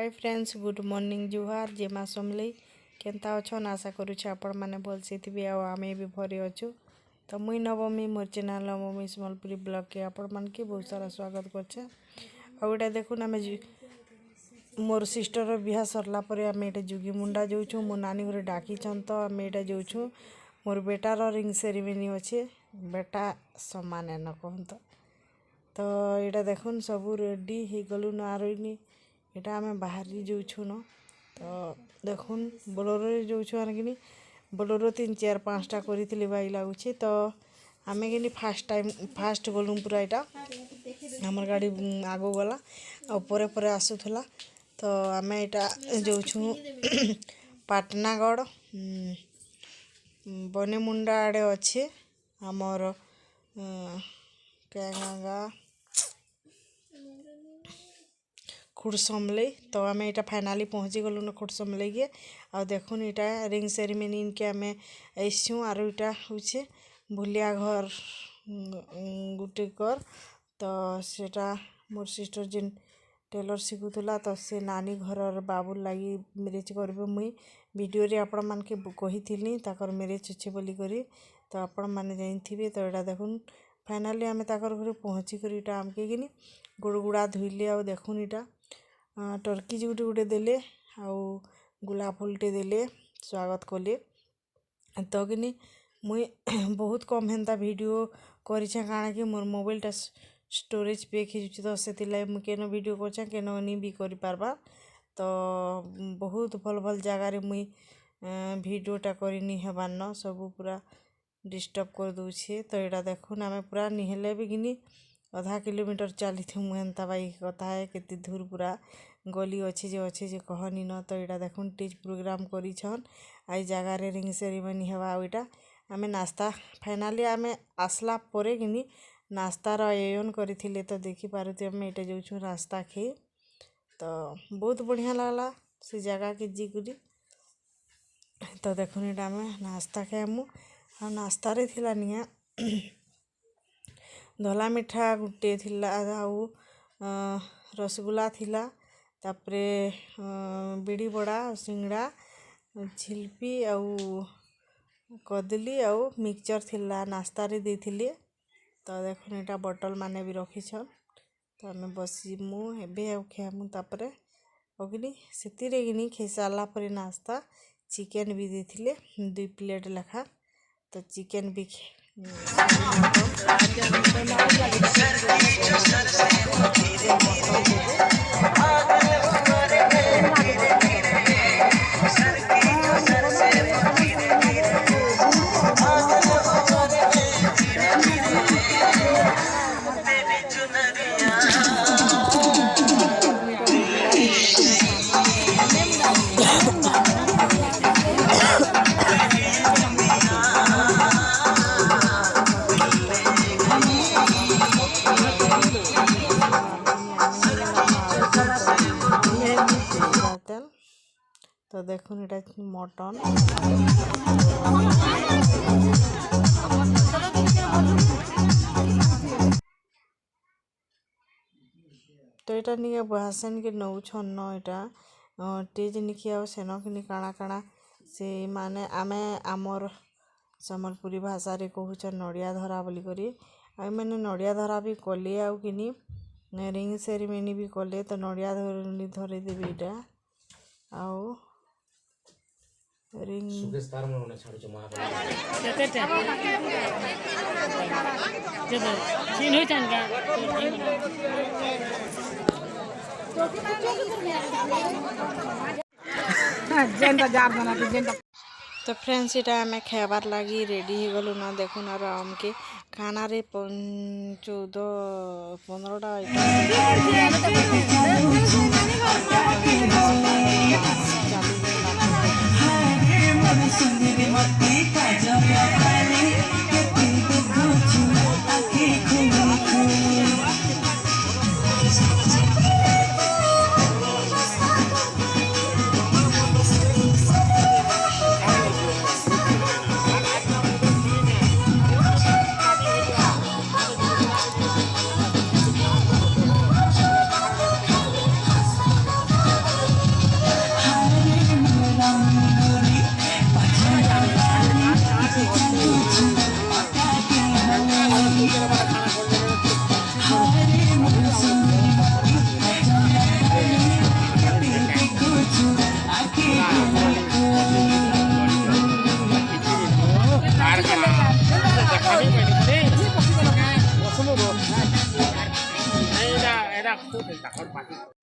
Hi friends, good morning, जुहार जे माँ समलई केन्ता अच्छन। आशा करुच्छे आपण मैंने भलसे थे आम भी भरे अच्छु। तो मुई नवमी मोर चैनल नवमी सम्बलपुरी ब्लॉग के आपण मान के बहुत सारा स्वागत करछे। आउटा देखुन आम मोर सिस्टर बिहा सरला परे आम ये जुगी मुंडा जाऊँ। मो नानी घरे डाकीछन तो आम ये जाऊँ। मोर बेटार रिंग सेरेमनी अच्छे, बेटा समान न कहत। तो यहाँ देखुन सबू रेडी हो गलु न आरोनी। यहाँ आम बाहरी जाऊँ न। तो देखुन बोलोरो जाऊँ कि बोलोरो 3-4-5टा करी बाई लगुच। तो आम कि फास्ट गलु पूरा यहाँ आमर गाड़ी आगो गला और पर आसूला। तो आम यहाँ जाऊँ पाटनागढ़ बनेमुंडा आड़े अच्छे आमर क्या खुड़समलई। तो आम यहाँ फाइनाली पहुँची गलु न खुड़समलई के। आ देखुन यहाँ रिंग सेरेमनी इनके आम आईसु आर यहाँ हूँ भूलिया घर गुटे कर। तो सेटा मोर सिस्टर जिन टेलर शिखुला तो से नानी घर बाबू लगी मैरेज कर मुई वीडियो रे आपण मान के कही ताकर मैरेज अच्छे बोली करी। तो आपण मैंने जानी। तो यहाँ देखुन फाइनाली आम ताकर घर पहुँची कर आमके कि गोड़ गुड़ा धोइले। आ देखुन यहाँ टर्की गुटे गुटे देले आउ गुलाब फुलटे देले स्वागत कले। तो कि मुई बहुत कम हेन्ता वीडियो करें काଣା कि मोर मोबाइलटा स्टोरेज पैक हो तो से मुझे केन वीडियो कर केन नहीं भी कर पारबा। तो बहुत भल भल जगार मुई वीडियोटा करनी हेबार न सबू पूरा डिस्टर्ब कर दूचे। तो यहाँ देखुन आम पूरा निहले भी कि आधा किलोमीटर चली थी हेन्ता बाइक कथा है केते दूर पूरा गली अच्छे जे कहनी न। तो यहाँ देखुन टीज प्रोग्राम करिछन आई जगार रिंग सेरेमनी हेबा। यहाँ आम नास्ता फाइनाली आम आसला परे कि नास्तार आयोजन करथिले। तो देखी पारुथि आम यहाँ जाऊँ नास्ता खाई। तो बहुत बढ़िया लगला से जगह के जीकरी। तो देखुन यहाँ आम नास्ता खाइमु आ नास्ता रे थिला निया धला मिठा गुटे थिला आउ रसगुल्ला थिला। तापरे बिड़ी बड़ा सिंगड़ा झिल्पी आउ कदली आउ मिक्सचर थिला नास्ता रे देथिले। तो देखुन यहाँ बोतल माने भी रखीछन। तो आम बसीमु एबे आउ खाइमु तापरे अग्नि सेतिरे कि खाई सारा पर नास्ता चिकेन भी देथिले 2 प्लेट लेखा। तो चिकेन भी तो देखुन এটা মটন। तो এটা নিয়ে বহাসেন কি নউছন ন এটা টেজ নিকি আও সেন কিনি কাଣା কাଣା से माने आमे आमर सम्बलपुरी भाषा रे कहूछन नड़िया धरा बोली करी। आई मैंने नड़िया धरा भी कले आउ किनी रिंग सेरेमनी भी कले। तो नड़िया धरे देबे इटा आउ रिंग तो फ्रेंड्स इटा आम खाबार लगी रेडी हो गलु ना। देखुन और आम के खाना रे 14-15टा ଏଇଟା